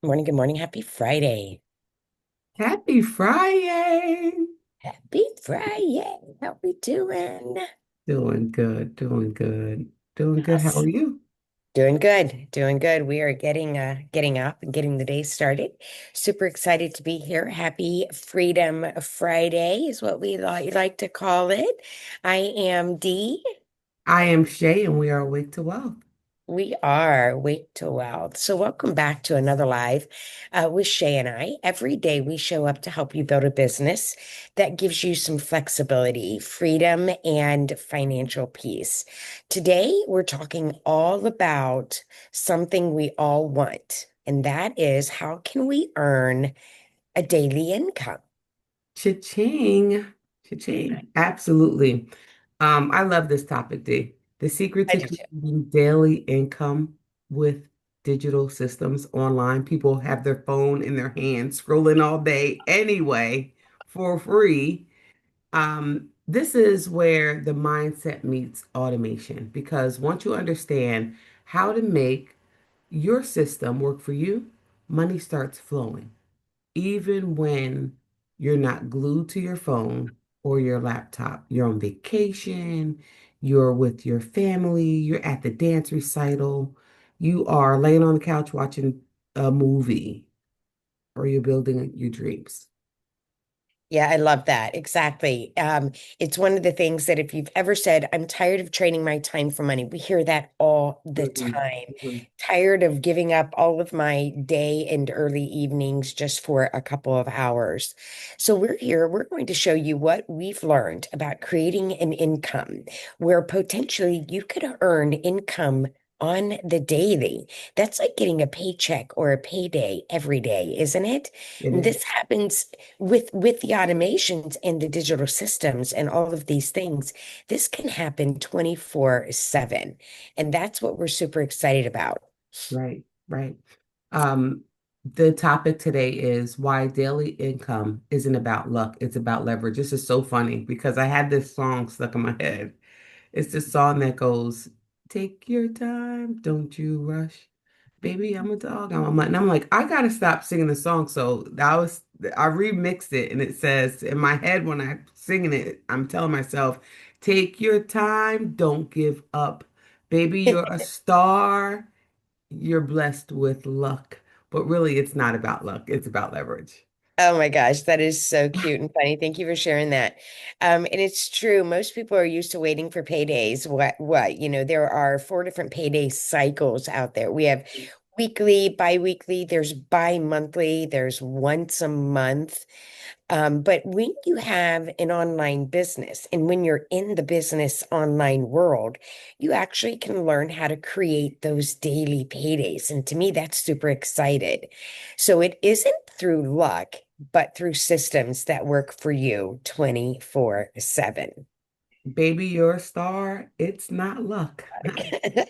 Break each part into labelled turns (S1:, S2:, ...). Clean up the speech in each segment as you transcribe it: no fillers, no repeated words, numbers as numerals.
S1: Morning, good morning. Happy Friday.
S2: Happy Friday.
S1: Happy Friday. How we doing?
S2: Doing good, doing good, doing good. How are
S1: Us.
S2: you?
S1: Doing good. Doing good. We are getting up and getting the day started. Super excited to be here. Happy Freedom Friday is what we like to call it. I am Dee.
S2: I am Shay, and we are Awake to Wealth.
S1: We are Awake2Wealth. So, welcome back to another live with Shay and I. Every day we show up to help you build a business that gives you some flexibility, freedom, and financial peace. Today, we're talking all about something we all want, and that is how can we earn a daily income?
S2: Cha-ching, cha-ching. Absolutely. I love this topic, Dee. The secret
S1: I
S2: to
S1: do too.
S2: creating daily income with digital systems online. People have their phone in their hand, scrolling all day anyway for free. This is where the mindset meets automation because once you understand how to make your system work for you, money starts flowing, even when you're not glued to your phone or your laptop. You're on vacation, you're with your family, you're at the dance recital, you are laying on the couch watching a movie, or you're building your dreams.
S1: Yeah, I love that. Exactly. It's one of the things that if you've ever said, I'm tired of trading my time for money, we hear that all the
S2: Mhm,
S1: time.
S2: mhm.
S1: Tired of giving up all of my day and early evenings just for a couple of hours. So we're here, we're going to show you what we've learned about creating an income where potentially you could earn income on the daily. That's like getting a paycheck or a payday every day, isn't it?
S2: It
S1: And
S2: is.
S1: this happens with the automations and the digital systems and all of these things. This can happen 24/7, and that's what we're super excited about.
S2: Right, right. Um, the topic today is why daily income isn't about luck, it's about leverage. This is so funny because I had this song stuck in my head. It's the song that goes, "Take your time, don't you rush. Baby, I'm a dog, I'm a mutt." And I'm like, I gotta stop singing the song. So I remixed it and it says in my head when I'm singing it, I'm telling myself, take your time, don't give up. Baby, you're a star. You're blessed with luck. But really, it's not about luck. It's about leverage.
S1: Oh my gosh, that is so cute and funny. Thank you for sharing that. And it's true. Most people are used to waiting for paydays. There are four different payday cycles out there. We have weekly, bi-weekly, there's bi-monthly, there's once a month. But when you have an online business and when you're in the business online world, you actually can learn how to create those daily paydays. And to me, that's super excited. So it isn't through luck, but through systems that work for you 24/7.
S2: Baby, you're a star. It's not luck.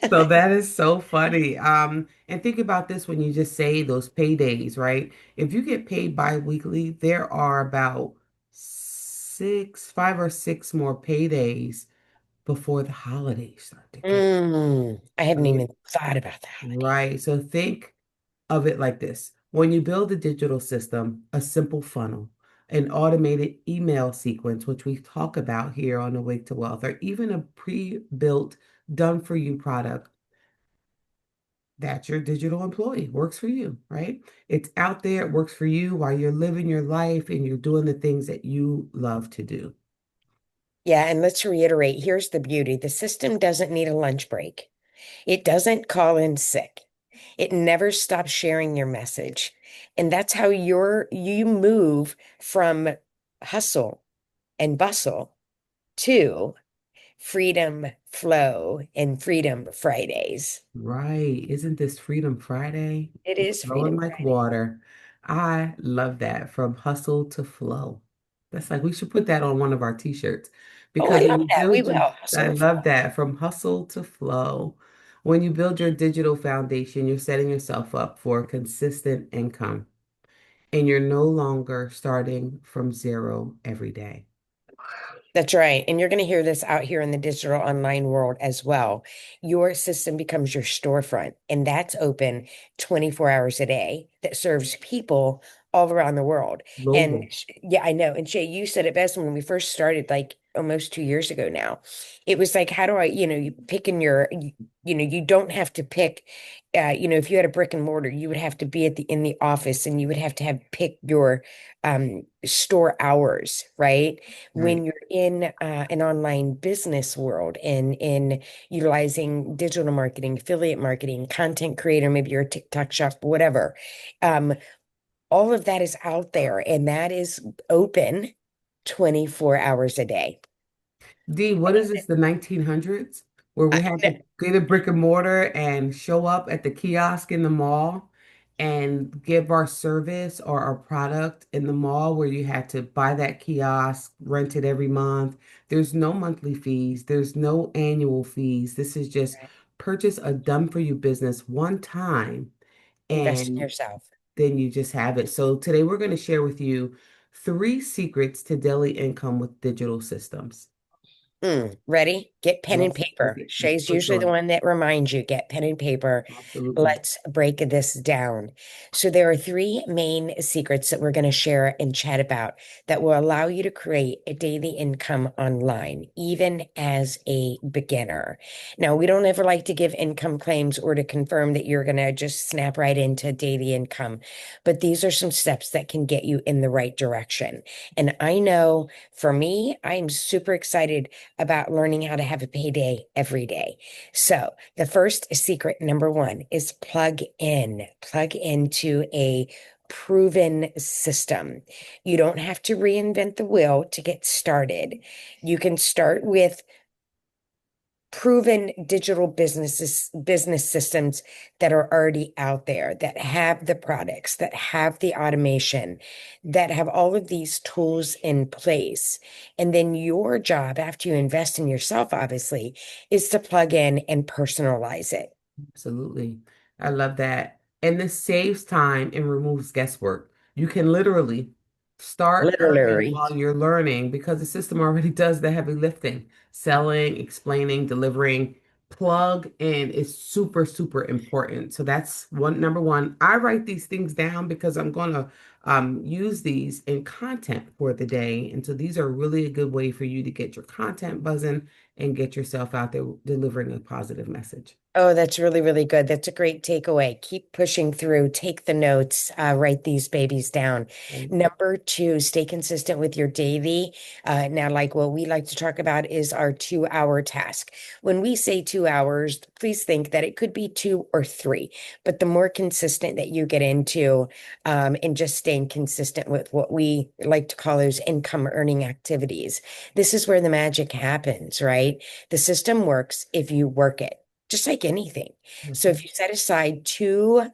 S2: So that is so funny. And think about this when you just say those paydays, right? If you get paid bi-weekly, there are about five or six more paydays before the holidays start to kick.
S1: I haven't
S2: Right.
S1: even thought about the holidays.
S2: Right. So think of it like this. When you build a digital system, a simple funnel, an automated email sequence, which we talk about here on Awake to Wealth, or even a pre-built, done-for-you product, that's your digital employee, works for you, right? It's out there, it works for you while you're living your life and you're doing the things that you love to do.
S1: Yeah, and let's reiterate, here's the beauty. The system doesn't need a lunch break. It doesn't call in sick. It never stops sharing your message. And that's how you move from hustle and bustle to freedom flow and freedom Fridays.
S2: Right. Isn't this Freedom Friday?
S1: It is
S2: Flowing
S1: Freedom
S2: like
S1: Friday.
S2: water. I love that. From hustle to flow. That's like we should put that on one of our t-shirts
S1: Oh,
S2: because
S1: I
S2: when
S1: love
S2: you
S1: that. We
S2: build your,
S1: will.
S2: I
S1: Hustle to
S2: love
S1: flow.
S2: that. From hustle to flow. When you build your digital foundation, you're setting yourself up for consistent income and you're no longer starting from zero every day.
S1: That's right. And you're going to hear this out here in the digital online world as well. Your system becomes your storefront, and that's open 24 hours a day that serves people all around the world. And
S2: Global.
S1: yeah, I know. And Shay, you said it best when we first started, like almost 2 years ago now. It was like, how do I, you pick in you don't have to pick, if you had a brick and mortar, you would have to be in the office and you would have to have pick your store hours, right?
S2: Right.
S1: When you're in an online business world and in utilizing digital marketing, affiliate marketing, content creator, maybe you're a TikTok shop, whatever. Um, all of that is out there and that is open 24 hours a day.
S2: D, what is this, the 1900s, where we had to get a brick and mortar and show up at the kiosk in the mall and give our service or our product in the mall where you had to buy that kiosk, rent it every month. There's no monthly fees, there's no annual fees. This is just purchase a done for you business one time
S1: Invest in
S2: and
S1: yourself.
S2: then you just have it. So today we're going to share with you three secrets to daily income with digital systems.
S1: Ready? Get pen and
S2: Let's
S1: paper. Shay's
S2: for
S1: usually the
S2: sure.
S1: one that reminds you, get pen and paper.
S2: Absolutely.
S1: Let's break this down. So, there are three main secrets that we're going to share and chat about that will allow you to create a daily income online, even as a beginner. Now, we don't ever like to give income claims or to confirm that you're going to just snap right into daily income, but these are some steps that can get you in the right direction. And I know for me, I'm super excited about learning how to have a payday every day. So, the first secret, number one, is plug into a proven system. You don't have to reinvent the wheel to get started. You can start with proven digital business systems that are already out there that have the products, that have the automation, that have all of these tools in place. And then your job, after you invest in yourself, obviously, is to plug in and personalize it.
S2: Absolutely. I love that. And this saves time and removes guesswork. You can literally start earning
S1: Literally.
S2: while you're learning because the system already does the heavy lifting. Selling, explaining, delivering, plug in is super, super important. So that's one, number one. I write these things down because I'm going to use these in content for the day. And so these are really a good way for you to get your content buzzing and get yourself out there delivering a positive message.
S1: Oh, that's really, really good. That's a great takeaway. Keep pushing through, take the notes, write these babies down.
S2: Right.
S1: Number two, stay consistent with your daily. Now, like what we like to talk about is our 2 hour task. When we say 2 hours, please think that it could be two or three, but the more consistent that you get into, and just staying consistent with what we like to call those income earning activities, this is where the magic happens, right? The system works if you work it just like anything.
S2: That's
S1: So
S2: right.
S1: if you set aside 2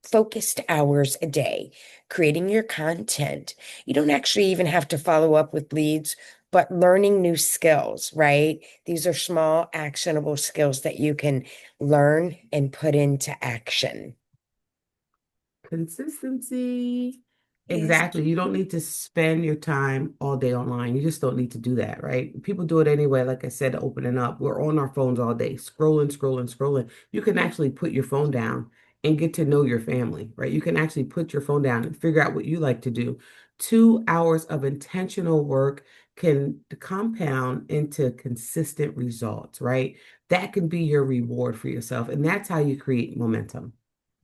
S1: focused hours a day creating your content, you don't actually even have to follow up with leads, but learning new skills, right? These are small, actionable skills that you can learn and put into action.
S2: Consistency.
S1: Yes.
S2: Exactly. You don't need to spend your time all day online. You just don't need to do that, right? People do it anyway. Like I said, opening up, we're on our phones all day, scrolling, scrolling, scrolling. You can actually put your phone down and get to know your family, right? You can actually put your phone down and figure out what you like to do. 2 hours of intentional work can compound into consistent results, right? That can be your reward for yourself. And that's how you create momentum.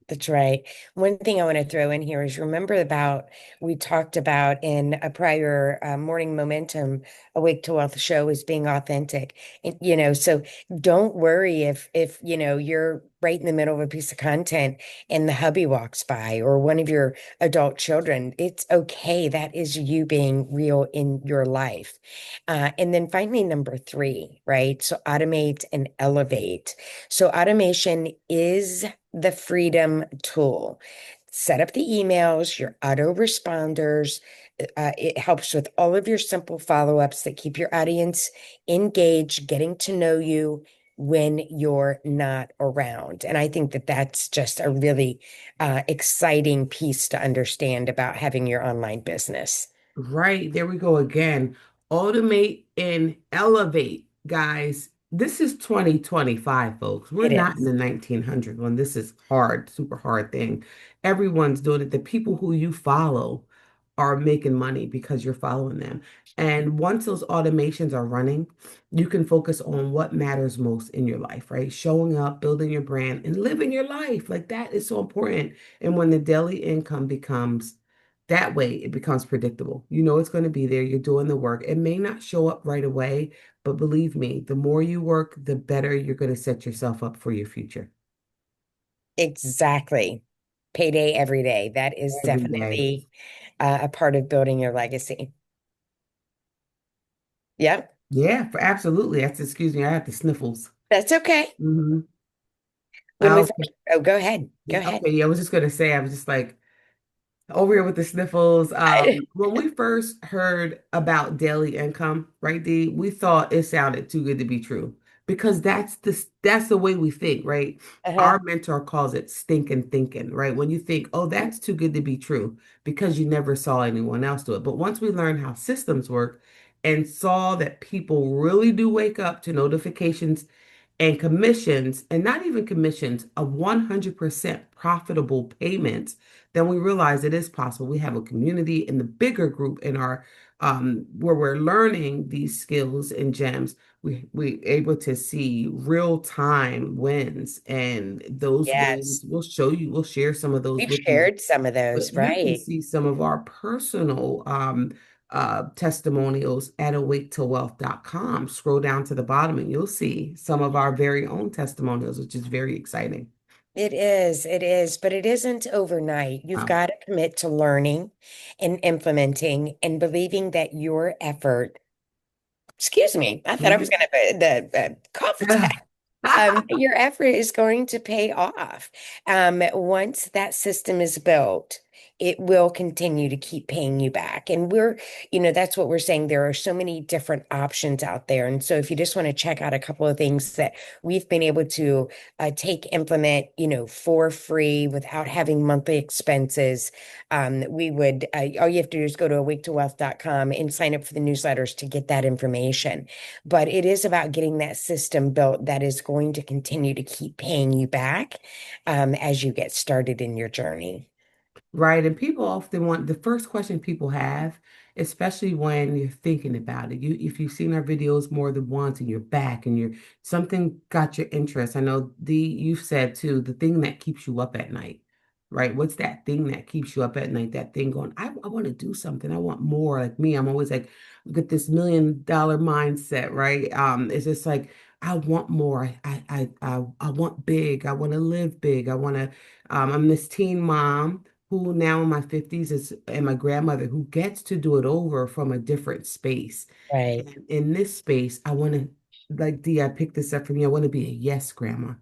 S1: That's right. One thing I want to throw in here is remember about we talked about in a prior morning momentum Awake to Wealth show is being authentic. And, so don't worry if you're right in the middle of a piece of content and the hubby walks by or one of your adult children. It's okay. That is you being real in your life. And then finally, number three, right? So automate and elevate. So automation is the freedom tool. Set up the emails, your autoresponders. It helps with all of your simple follow-ups that keep your audience engaged, getting to know you when you're not around. And I think that that's just a really exciting piece to understand about having your online business.
S2: Right, there we go again. Automate and elevate, guys. This is 2025, folks. We're
S1: It
S2: not in
S1: is.
S2: the 1900s when this is hard, super hard thing. Everyone's doing it. The people who you follow are making money because you're following them. And once those automations are running, you can focus on what matters most in your life, right? Showing up, building your brand, and living your life. Like that is so important. And when the daily income becomes that way, it becomes predictable. You know it's going to be there. You're doing the work. It may not show up right away, but believe me, the more you work, the better you're going to set yourself up for your future
S1: Exactly. Payday every day. That is
S2: every day.
S1: definitely a part of building your legacy. Yep,
S2: Yeah, for absolutely. That's excuse me, I have the sniffles.
S1: that's okay.
S2: Hmm.
S1: When we
S2: Okay.
S1: first, oh, go ahead. Go ahead.
S2: Okay. Yeah, I was just going to say, I was just like, over here with the sniffles. When we first heard about daily income, right, Dee, we thought it sounded too good to be true because that's the way we think, right?
S1: Uh-huh.
S2: Our mentor calls it stinking thinking, right? When you think, oh, that's too good to be true because you never saw anyone else do it. But once we learned how systems work and saw that people really do wake up to notifications and commissions, and not even commissions, a 100% profitable payment, then we realize it is possible. We have a community in the bigger group in our where we're learning these skills and gems. We able to see real time wins, and those
S1: Yes.
S2: wins we'll show you. We'll share some of those
S1: We've
S2: with you,
S1: shared some of those,
S2: but you can
S1: right?
S2: see some of our personal testimonials at awake2wealth.com. Scroll down to the bottom and you'll see some of our very own testimonials, which is very exciting.
S1: It is, but it isn't overnight. You've
S2: Um,
S1: got to commit to learning and implementing and believing that your effort, excuse me, I thought I was
S2: mhm.
S1: going to the cough attack. Your effort is going to pay off. Once that system is built, it will continue to keep paying you back. And that's what we're saying. There are so many different options out there. And so if you just want to check out a couple of things that we've been able to implement, for free without having monthly expenses, all you have to do is go to awake2wealth.com and sign up for the newsletters to get that information. But it is about getting that system built that is going to continue to keep paying you back as you get started in your journey.
S2: Right. And people often want the first question people have, especially when you're thinking about it. If you've seen our videos more than once and you're back and you're something got your interest. I know you've said too, the thing that keeps you up at night, right? What's that thing that keeps you up at night? That thing going, I want to do something. I want more. Like me, I'm always like, get this $1 million mindset, right? It's just like I want more. I want big. I want to live big. I'm this teen mom who now in my 50s is and my grandmother who gets to do it over from a different space.
S1: Right.
S2: And in this space, I want to, like Dee, I picked this up from you. I want to be a yes grandma.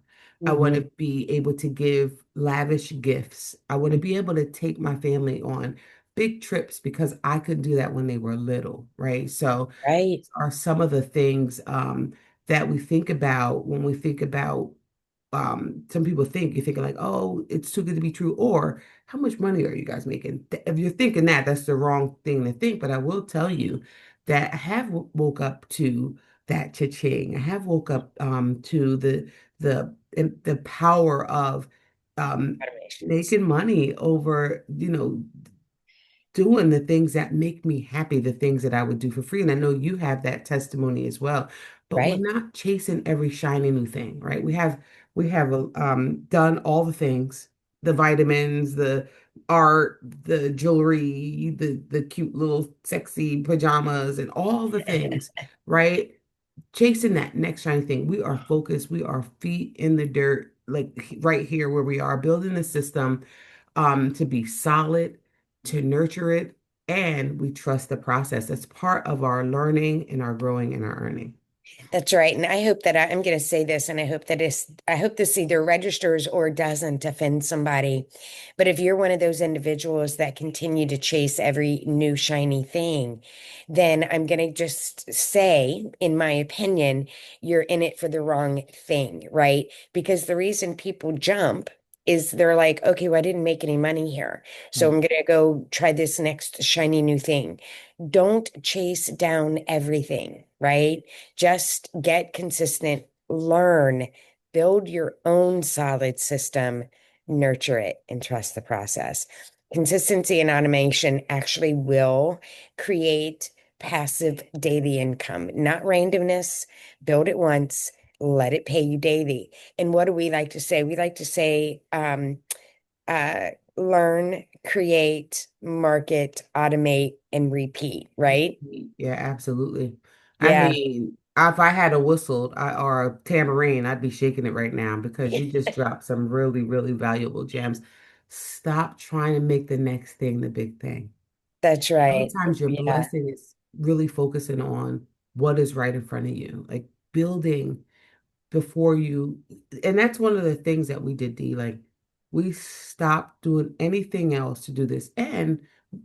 S2: I want to
S1: Hmm.
S2: be able to give lavish gifts. I want to be able to take my family on big trips because I couldn't do that when they were little, right? So
S1: Right.
S2: are some of the things that we think about when we think about some people think you're thinking like, oh, it's too good to be true, or how much money are you guys making? If you're thinking that, that's the wrong thing to think. But I will tell you that I have woke up to that cha-ching. I have woke up to the power of
S1: Automations.
S2: making money over, doing the things that make me happy, the things that I would do for free. And I know you have that testimony as well. But we're
S1: Right.
S2: not chasing every shiny new thing, right? We have done all the things, the vitamins, the art, the jewelry, the cute little sexy pajamas, and all the things, right? Chasing that next shiny thing. We are focused. We are feet in the dirt, like right here where we are, building the system to be solid, to nurture it, and we trust the process. That's part of our learning and our growing and our earning.
S1: That's right. And I hope that I'm going to say this, and I hope this either registers or doesn't offend somebody. But if you're one of those individuals that continue to chase every new shiny thing, then I'm going to just say, in my opinion, you're in it for the wrong thing, right? Because the reason people jump is they're like, okay, well, I didn't make any money here. So I'm
S2: Right.
S1: going to go try this next shiny new thing. Don't chase down everything, right? Just get consistent, learn, build your own solid system, nurture it, and trust the process. Consistency and automation actually will create passive daily income, not randomness. Build it once, let it pay you daily. And what do we like to say? We like to say, learn, create, market, automate, and repeat, right?
S2: Yeah, absolutely. I
S1: Yeah.
S2: mean, if I had a whistle or a tambourine, I'd be shaking it right now because you just dropped some really, really valuable gems. Stop trying to make the next thing the big thing.
S1: That's right.
S2: Sometimes your
S1: Yeah.
S2: blessing is really focusing on what is right in front of you, like building before you, and that's one of the things that we did, Dee. Like we stopped doing anything else to do this. And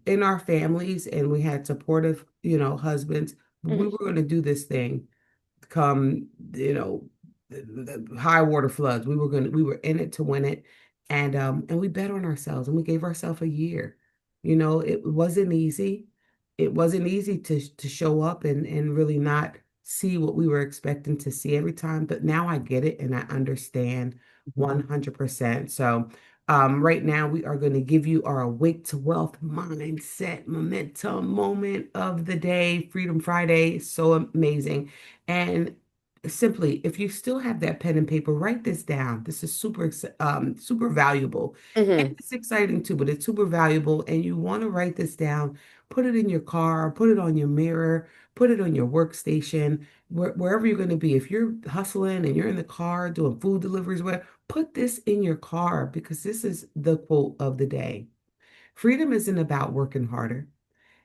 S2: in our families, and we had supportive, husbands, we
S1: Mhm.
S2: were going to do this thing come, the high water floods. We were in it to win it. And we bet on ourselves and we gave ourselves a year. It wasn't easy. It wasn't easy to show up and really not see what we were expecting to see every time. But now I get it and I understand 100%. So right now, we are going to give you our Awake to Wealth mindset momentum moment of the day, Freedom Friday. So amazing. And simply, if you still have that pen and paper, write this down. This is super valuable. And
S1: Mhm.
S2: it's exciting too, but it's super valuable. And you want to write this down, put it in your car, put it on your mirror, put it on your workstation, wherever you're going to be. If you're hustling and you're in the car doing food deliveries, whatever, put this in your car because this is the quote of the day. Freedom isn't about working harder.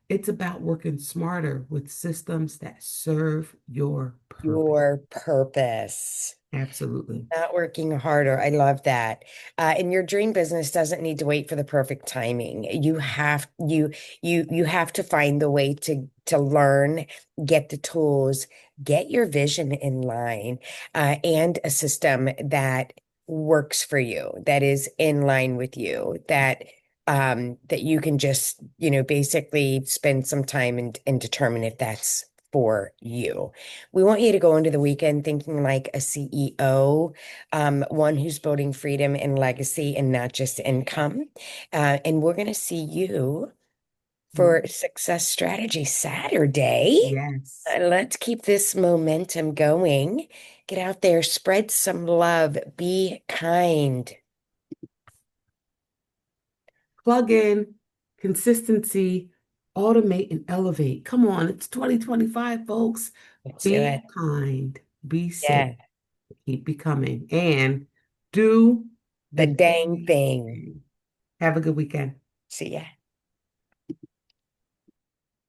S2: It's about working smarter with systems that serve your purpose.
S1: Your purpose.
S2: Absolutely.
S1: Not working harder. I love that. And your dream business doesn't need to wait for the perfect timing. You have to find the way to learn, get the tools, get your vision in line, and a system that works for you, that is in line with you, that you can just, basically spend some time and determine if that's for you. We want you to go into the weekend thinking like a CEO, one who's building freedom and legacy and not just income. And we're going to see you for Success Strategy Saturday.
S2: Yes.
S1: Let's keep this momentum going. Get out there, spread some love, be kind.
S2: Plug in, consistency, automate, and elevate. Come on, it's 2025, folks.
S1: Let's do it.
S2: Be kind, be safe,
S1: Yeah,
S2: keep becoming, and do
S1: the
S2: the
S1: dang
S2: dang
S1: thing.
S2: thing. Have a good weekend.
S1: See ya.